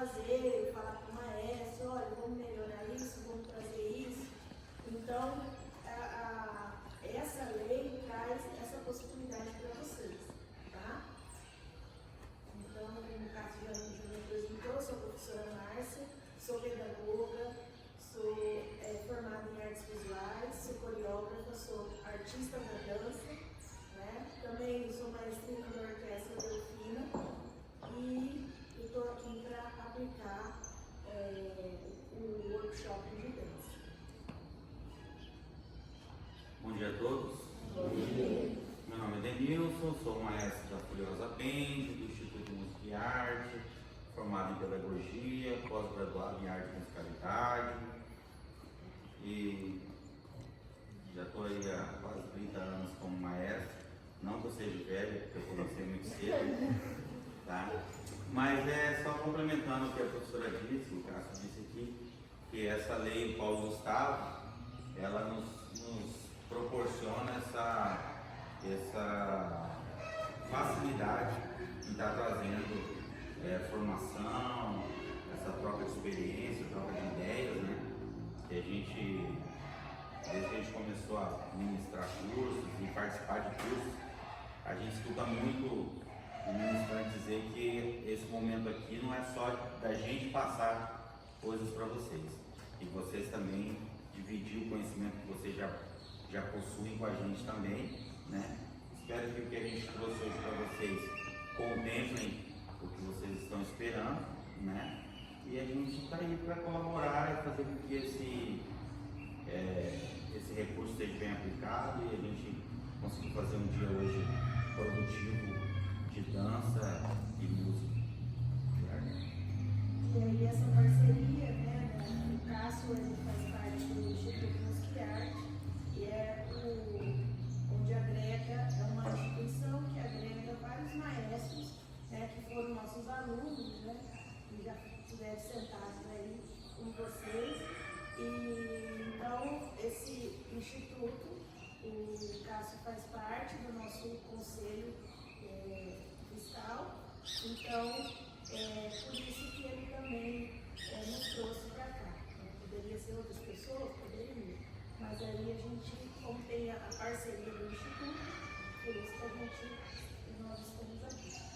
fazer, falar com o maestro, olha, vamos melhorar isso, vamos trazer isso. Então, essa lei traz essa possibilidade para vocês, tá? Então, no caso de me apresentou, sou a professora Márcia, sou pedagoga, sou formada em artes visuais, sou coreógrafa, sou artista da dança, né? Também sou maestrina da Orquestra Delfina e eu estou aqui para aplicar o workshop de dança. Bom dia a todos. Bom dia. Meu nome é Denilson, sou maestro da Folhosa Pende, do Instituto de Música e Arte, formado em Pedagogia, pós-graduado em Arte e Musicalidade. E já estou aí há quase 30 anos como maestro. Não que eu seja velho, porque eu comecei muito cedo, tá? Mas só complementando o que a professora disse, o Cássio disse aqui, que essa lei Paulo Gustavo, ela nos proporciona essa facilidade em estar trazendo formação, essa troca de experiência, troca de ideias, né? Que a gente, desde que a gente começou a ministrar cursos e participar de cursos, a gente escuta muito o ministrante dizer que esse momento aqui não é só da gente passar coisas para vocês, e vocês também dividir o conhecimento que vocês já possuem com a gente também, né? Espero que o que a gente trouxe hoje para vocês contemplem o que vocês estão esperando, né? E a gente está aí para colaborar e fazer com que esse recurso seja bem aplicado e a gente consiga fazer um dia hoje produtivo de dança e música. E aí essa parceria, né, o Cássio, ele faz parte do Instituto de Música e Arte, e onde agrega, é uma instituição que agrega vários maestros, né, que foram nossos alunos, né, que já estiveram sentados aí com vocês. E então esse instituto, o Cássio faz parte do nosso conselho fiscal, então por isso que ele também nos trouxe para cá. Poderia ser outras pessoas, poderia, mas aí a gente, como tem a parceria do instituto, por isso que nós estamos aqui.